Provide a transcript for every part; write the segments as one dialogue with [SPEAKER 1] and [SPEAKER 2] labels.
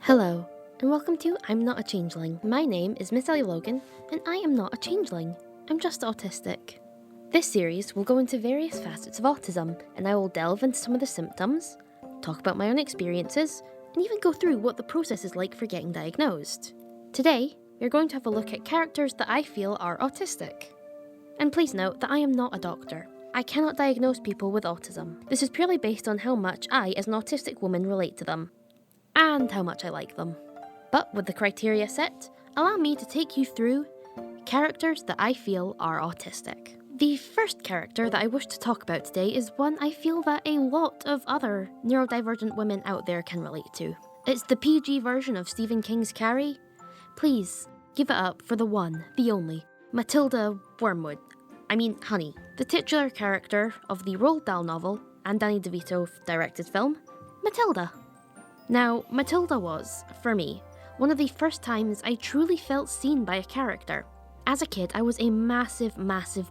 [SPEAKER 1] Hello, and welcome to I'm Not A Changeling. My name is Miss Ellie Logan, and I am not a changeling. I'm just autistic. This series will go into various facets of autism, and I will delve into some of the symptoms, talk about my own experiences, and even go through what the process is like for getting diagnosed. Today, we're going to have a look at characters that I feel are autistic. And please note that I am not a doctor. I cannot diagnose people with autism. This is purely based on how much I, as an autistic woman, relate to them. And how much I like them. But with the criteria set, allow me to take you through characters that I feel are autistic. The first character that I wish to talk about today is one I feel that a lot of other neurodivergent women out there can relate to. It's the PG version of Stephen King's Carrie. Please, give it up for the one, the only, Matilda Wormwood. Honey. The titular character of the Roald Dahl novel and Danny DeVito directed film, Matilda. Now, Matilda was, for me, one of the first times I truly felt seen by a character. As a kid, I was a massive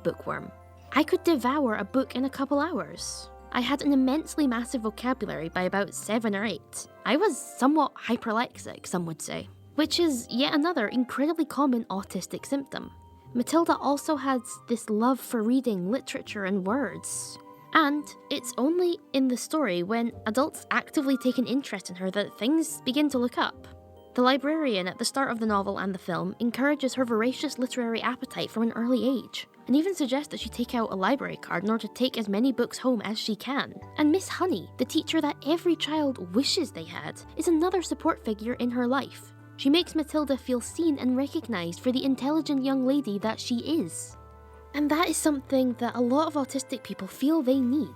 [SPEAKER 1] bookworm. I could devour a book in a couple hours. I had an immensely massive vocabulary by about 7 or 8. I was somewhat hyperlexic, some would say, which is yet another incredibly common autistic symptom. Matilda also has this love for reading literature and words. And it's only in the story when adults actively take an interest in her that things begin to look up. The librarian at the start of the novel and the film encourages her voracious literary appetite from an early age, and even suggests that she take out a library card in order to take as many books home as she can. And Miss Honey, the teacher that every child wishes they had, is another support figure in her life. She makes Matilda feel seen and recognised for the intelligent young lady that she is. And that is something that a lot of autistic people feel they need.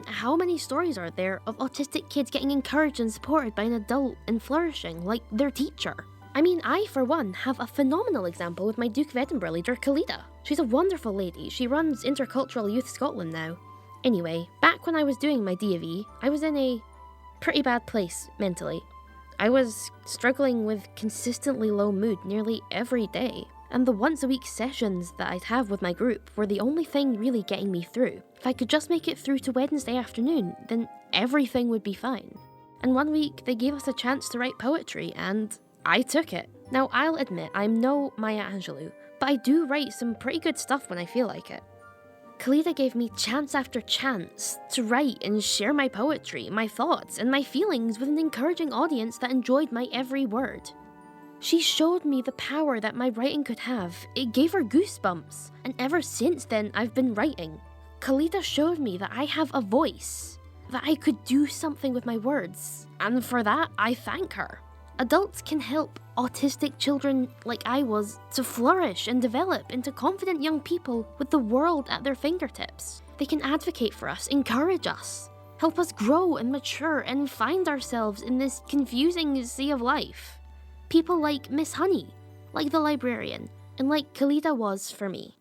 [SPEAKER 1] How many stories are there of autistic kids getting encouraged and supported by an adult and flourishing, like their teacher? I, for one, have a phenomenal example with my Duke of Edinburgh leader, Khalida. She's a wonderful lady. She runs Intercultural Youth Scotland now. Anyway, back when I was doing my D.A.V., I was in a pretty bad place mentally. I was struggling with consistently low mood nearly every day. And the once-a-week sessions that I'd have with my group were the only thing really getting me through. If I could just make it through to Wednesday afternoon, then everything would be fine. And one week, they gave us a chance to write poetry, and I took it. Now, I'll admit, I'm no Maya Angelou, but I do write some pretty good stuff when I feel like it. Khalida gave me chance after chance to write and share my poetry, my thoughts, and my feelings with an encouraging audience that enjoyed my every word. She showed me the power that my writing could have. It gave her goosebumps, and ever since then I've been writing. Khalida showed me that I have a voice, that I could do something with my words, and for that I thank her. Adults can help autistic children like I was to flourish and develop into confident young people with the world at their fingertips. They can advocate for us, encourage us, help us grow and mature and find ourselves in this confusing sea of life. People like Miss Honey, like the librarian, and like Khalida was for me.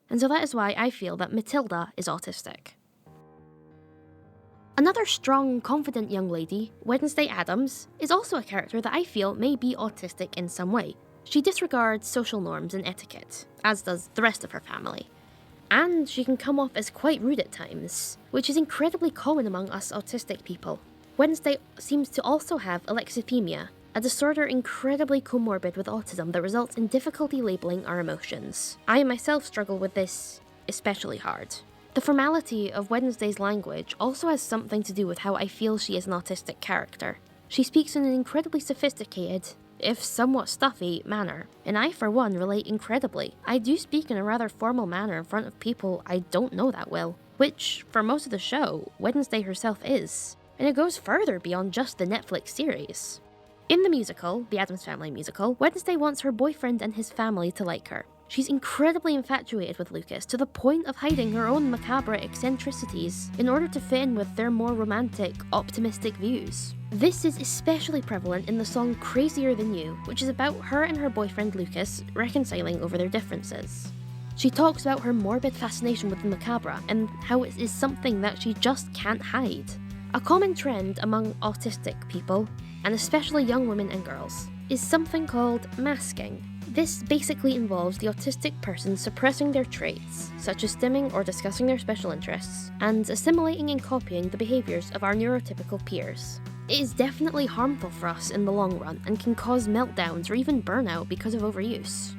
[SPEAKER 1] And so that is why I feel that Matilda is autistic. Another strong, confident young lady, Wednesday Addams, is also a character that I feel may be autistic in some way. She disregards social norms and etiquette, as does the rest of her family. And she can come off as quite rude at times, which is incredibly common among us autistic people. Wednesday seems to also have alexithymia, a disorder incredibly comorbid with autism that results in difficulty labeling our emotions. I myself struggle with this especially hard. The formality of Wednesday's language also has something to do with how I feel she is an autistic character. She speaks in an incredibly sophisticated, if somewhat stuffy, manner, and I for one relate incredibly. I do speak in a rather formal manner in front of people I don't know that well, which, for most of the show, Wednesday herself is. And it goes further beyond just the Netflix series. In the musical, the Addams Family musical, Wednesday wants her boyfriend and his family to like her. She's incredibly infatuated with Lucas to the point of hiding her own macabre eccentricities in order to fit in with their more romantic, optimistic views. This is especially prevalent in the song Crazier Than You, which is about her and her boyfriend Lucas reconciling over their differences. She talks about her morbid fascination with the macabre and how it is something that she just can't hide. A common trend among autistic people, and especially young women and girls, is something called masking. This basically involves the autistic person suppressing their traits, such as stimming or discussing their special interests, and assimilating and copying the behaviours of our neurotypical peers. It is definitely harmful for us in the long run and can cause meltdowns or even burnout because of overuse.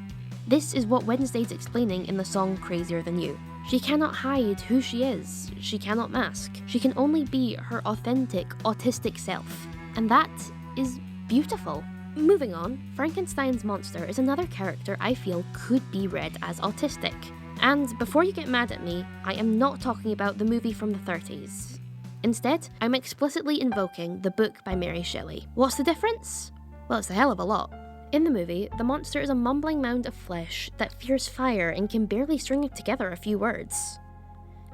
[SPEAKER 1] This is what Wednesday's explaining in the song Crazier Than You. She cannot hide who she is, she cannot mask, she can only be her authentic, autistic self. And that is beautiful. Moving on, Frankenstein's monster is another character I feel could be read as autistic. And before you get mad at me, I am not talking about the movie from the 30s. Instead, I'm explicitly invoking the book by Mary Shelley. What's the difference? Well, it's a hell of a lot. In the movie, the monster is a mumbling mound of flesh that fears fire and can barely string together a few words.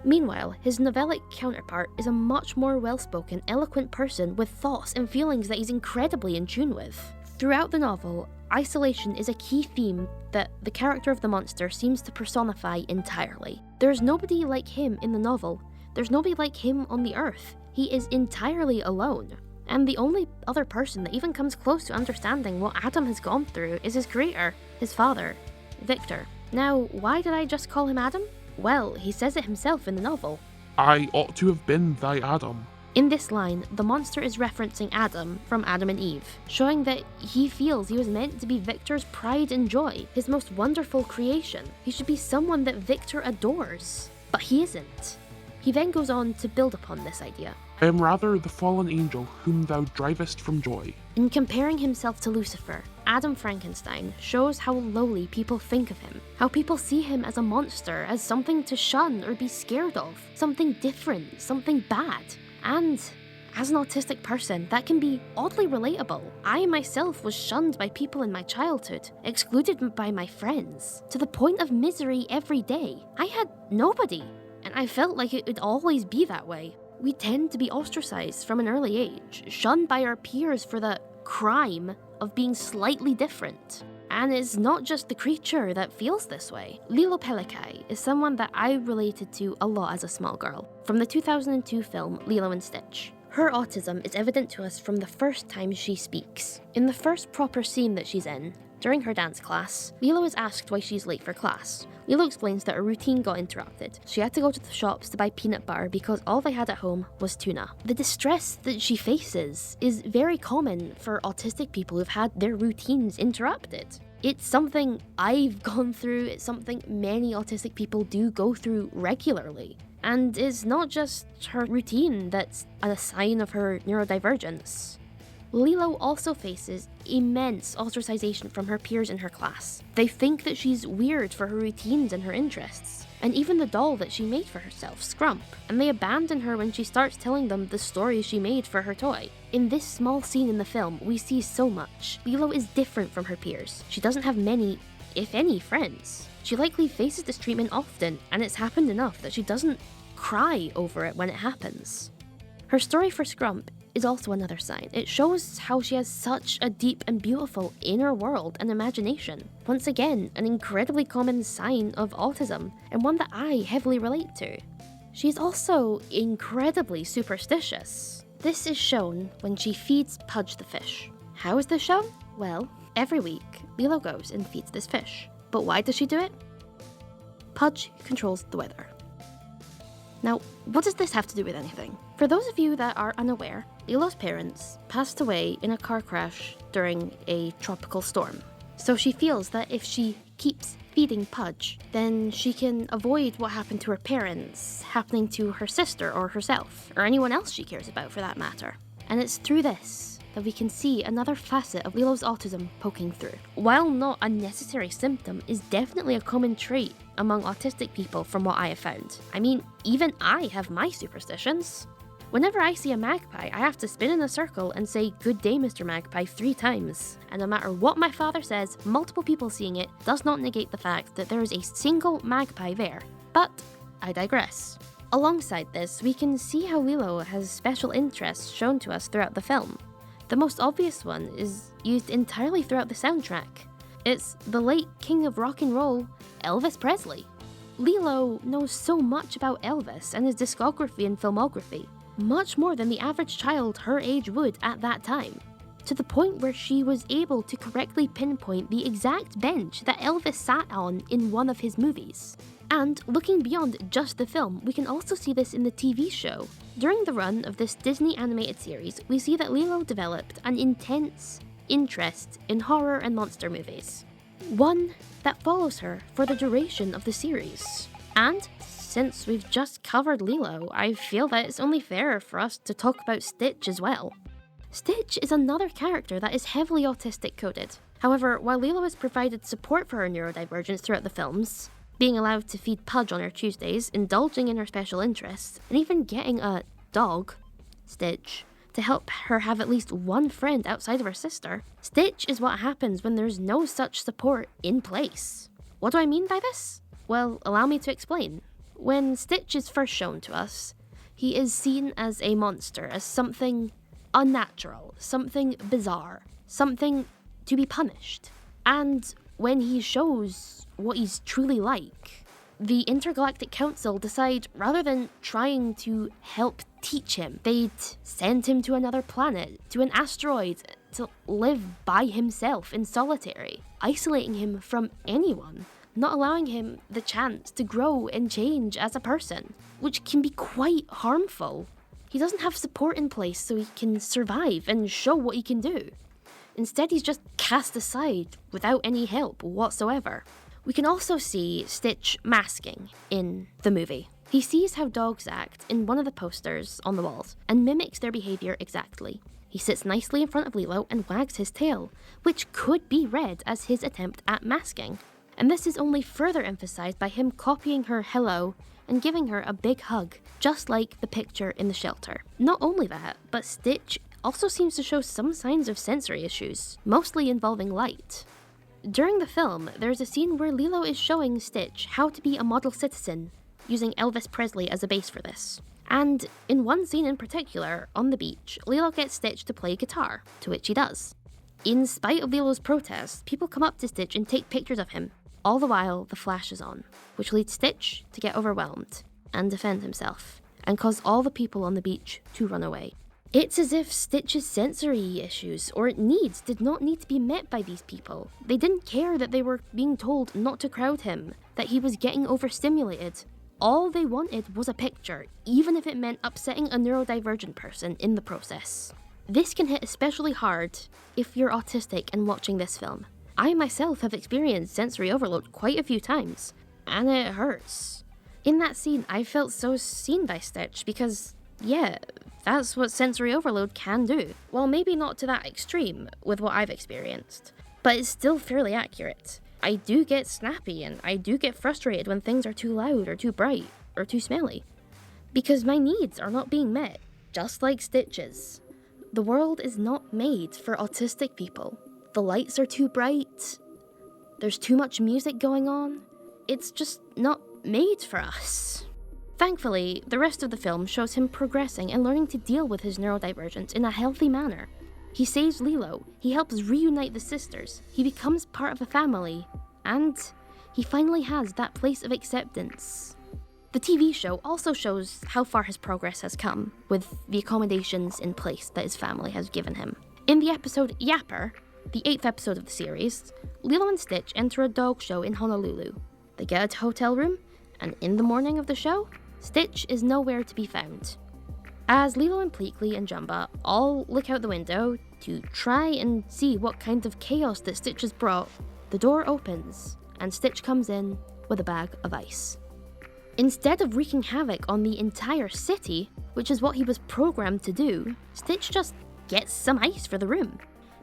[SPEAKER 1] Meanwhile, his novellic counterpart is a much more well-spoken, eloquent person with thoughts and feelings that he's incredibly in tune with. Throughout the novel, isolation is a key theme that the character of the monster seems to personify entirely. There's nobody like him in the novel. There's nobody like him on the earth. He is entirely alone. And the only other person that even comes close to understanding what Adam has gone through is his creator, his father, Victor. Now, why did I just call him Adam? Well, he says it himself in the novel.
[SPEAKER 2] I ought to have been thy Adam.
[SPEAKER 1] In this line, the monster is referencing Adam from Adam and Eve, showing that he feels he was meant to be Victor's pride and joy, his most wonderful creation. He should be someone that Victor adores. But he isn't. He then goes on to build upon this idea.
[SPEAKER 2] I am rather the fallen angel whom thou drivest from joy.
[SPEAKER 1] In comparing himself to Lucifer, Adam Frankenstein shows how lowly people think of him, how people see him as a monster, as something to shun or be scared of, something different, something bad. And as an autistic person, that can be oddly relatable. I myself was shunned by people in my childhood, excluded by my friends, to the point of misery every day. I had nobody. And I felt like it would always be that way. We tend to be ostracized from an early age, shunned by our peers for the crime of being slightly different. And it's not just the creature that feels this way. Lilo Pelikai is someone that I related to a lot as a small girl, from the 2002 film Lilo and Stitch. Her autism is evident to us from the first time she speaks. In the first proper scene that she's in, during her dance class, Lilo is asked why she's late for class. Lilo explains that her routine got interrupted. She had to go to the shops to buy peanut butter because all they had at home was tuna. The distress that she faces is very common for autistic people who've had their routines interrupted. It's something I've gone through, it's something many autistic people do go through regularly. And it's not just her routine that's a sign of her neurodivergence. Lilo also faces immense ostracization from her peers in her class. They think that she's weird for her routines and her interests, and even the doll that she made for herself, Scrump, and they abandon her when she starts telling them the stories she made for her toy. In this small scene in the film, we see so much. Lilo is different from her peers. She doesn't have many, if any, friends. She likely faces this treatment often, and it's happened enough that she doesn't cry over it when it happens. Her story for Scrump is also another sign. It shows how she has such a deep and beautiful inner world and imagination. Once again, an incredibly common sign of autism, and one that I heavily relate to. She's also incredibly superstitious. This is shown when she feeds Pudge the fish. How is this shown? Well, every week, Lilo goes and feeds this fish. But why does she do it? Pudge controls the weather. Now, what does this have to do with anything? For those of you that are unaware, Lilo's parents passed away in a car crash during a tropical storm. So she feels that if she keeps feeding Pudge, then she can avoid what happened to her parents happening to her sister or herself, or anyone else she cares about for that matter. And it's through this that we can see another facet of Lilo's autism poking through. While not a necessary symptom, is definitely a common trait among autistic people from what I have found. I mean, even I have my superstitions. Whenever I see a magpie, I have to spin in a circle and say, "Good day, Mr. Magpie," 3 times. And no matter what my father says, multiple people seeing it does not negate the fact that there is a single magpie there. But I digress. Alongside this, we can see how Lilo has special interests shown to us throughout the film. The most obvious one is used entirely throughout the soundtrack. It's the late king of rock and roll, Elvis Presley. Lilo knows so much about Elvis and his discography and filmography, much more than the average child her age would at that time, to the point where she was able to correctly pinpoint the exact bench that Elvis sat on in one of his movies. And looking beyond just the film, we can also see this in the TV show. During the run of this Disney animated series, we see that Lilo developed an intense interest in horror and monster movies. One that follows her for the duration of the series. And since we've just covered Lilo, I feel that it's only fair for us to talk about Stitch as well. Stitch is another character that is heavily autistic coded. However, while Lilo has provided support for her neurodivergence throughout the films, being allowed to feed Pudge on her Tuesdays, indulging in her special interests, and even getting a dog, Stitch, to help her have at least one friend outside of her sister, Stitch is what happens when there's no such support in place. What do I mean by this? Well, allow me to explain. When Stitch is first shown to us, he is seen as a monster, as something unnatural, something bizarre, something to be punished. And when he shows what he's truly like, the Intergalactic Council decide, rather than trying to help teach him, they'd send him to another planet, to an asteroid, to live by himself in solitary, isolating him from anyone, not allowing him the chance to grow and change as a person, which can be quite harmful. He doesn't have support in place so he can survive and show what he can do. Instead, he's just cast aside without any help whatsoever. We can also see Stitch masking in the movie. He sees how dogs act in one of the posters on the walls and mimics their behaviour exactly. He sits nicely in front of Lilo and wags his tail, which could be read as his attempt at masking. And this is only further emphasised by him copying her hello and giving her a big hug, just like the picture in the shelter. Not only that, but Stitch also seems to show some signs of sensory issues, mostly involving light. During the film, there's a scene where Lilo is showing Stitch how to be a model citizen, using Elvis Presley as a base for this. And in one scene in particular, on the beach, Lilo gets Stitch to play guitar, to which he does. In spite of Lilo's protests, people come up to Stitch and take pictures of him. All the while, the flash is on, which leads Stitch to get overwhelmed and defend himself, and cause all the people on the beach to run away. It's as if Stitch's sensory issues or needs did not need to be met by these people. They didn't care that they were being told not to crowd him, that he was getting overstimulated. All they wanted was a picture, even if it meant upsetting a neurodivergent person in the process. This can hit especially hard if you're autistic and watching this film. I myself have experienced sensory overload quite a few times, and it hurts. In that scene, I felt so seen by Stitch because, yeah, that's what sensory overload can do. Well, maybe not to that extreme with what I've experienced, but it's still fairly accurate. I do get snappy and I do get frustrated when things are too loud or too bright or too smelly, because my needs are not being met, just like Stitch's. The world is not made for autistic people. The lights are too bright, there's too much music going on. It's just not made for us. Thankfully, the rest of the film shows him progressing and learning to deal with his neurodivergence in a healthy manner. He saves Lilo, he helps reunite the sisters, he becomes part of a family, and he finally has that place of acceptance. The TV show also shows how far his progress has come, with the accommodations in place that his family has given him. In the episode Yapper, the 8th episode of the series, Lilo and Stitch enter a dog show in Honolulu. They get a hotel room, and in the morning of the show, Stitch is nowhere to be found. As Lilo and Pleakley and Jumba all look out the window to try and see what kind of chaos that Stitch has brought, the door opens, and Stitch comes in with a bag of ice. Instead of wreaking havoc on the entire city, which is what he was programmed to do, Stitch just gets some ice for the room.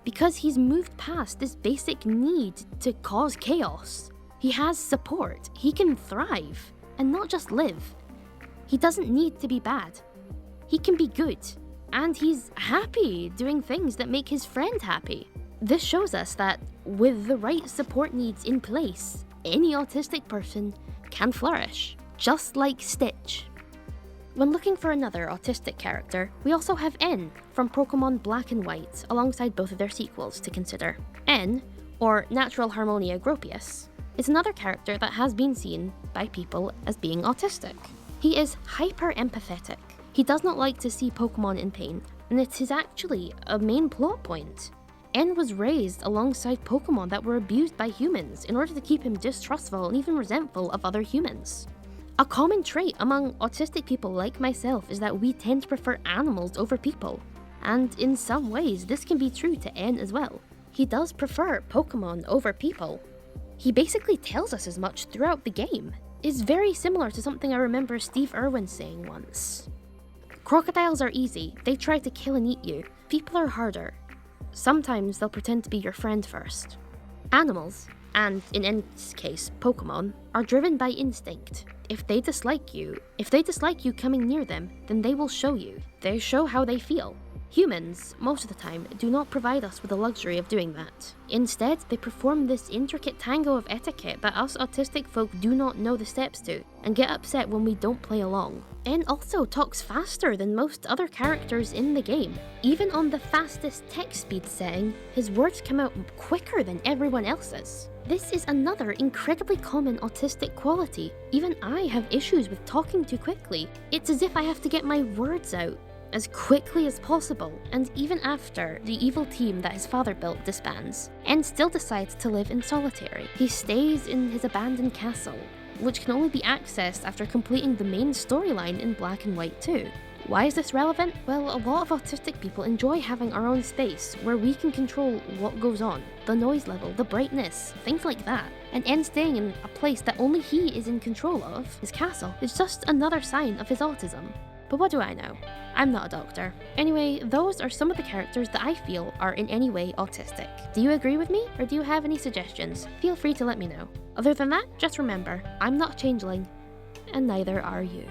[SPEAKER 1] Because he's moved past this basic need to cause chaos. He has support, he can thrive, and not just live. He doesn't need to be bad. He can be good, and he's happy doing things that make his friend happy. This shows us that with the right support needs in place, any autistic person can flourish, just like Stitch. When looking for another autistic character, we also have N from Pokemon Black and White alongside both of their sequels to consider. N, or Natural Harmonia Gropius, is another character that has been seen by people as being autistic. He is hyper-empathetic. He does not like to see Pokemon in pain, and it is actually a main plot point. N was raised alongside Pokemon that were abused by humans in order to keep him distrustful and even resentful of other humans. A common trait among autistic people like myself is that we tend to prefer animals over people. And in some ways, this can be true to N as well. He does prefer Pokemon over people. He basically tells us as much throughout the game. It's very similar to something I remember Steve Irwin saying once. Crocodiles are easy, they try to kill and eat you. People are harder. Sometimes they'll pretend to be your friend first. Animals, and in N's case, Pokemon, are driven by instinct. If they dislike you coming near them, then they will show you. They show how they feel. Humans, most of the time, do not provide us with the luxury of doing that. Instead, they perform this intricate tango of etiquette that us autistic folk do not know the steps to, and get upset when we don't play along. N also talks faster than most other characters in the game. Even on the fastest text speed setting, his words come out quicker than everyone else's. This is another incredibly common autistic quality. Even I have issues with talking too quickly. It's as if I have to get my words out as quickly as possible, and even after the evil team that his father built disbands, N still decides to live in solitary. He stays in his abandoned castle, which can only be accessed after completing the main storyline in Black and White 2. Why is this relevant? Well, a lot of autistic people enjoy having our own space where we can control what goes on, the noise level, the brightness, things like that. And N staying in a place that only he is in control of, his castle, is just another sign of his autism. But what do I know? I'm not a doctor. Anyway, those are some of the characters that I feel are in any way autistic. Do you agree with me, or do you have any suggestions? Feel free to let me know. Other than that, just remember, I'm not a changeling, and neither are you.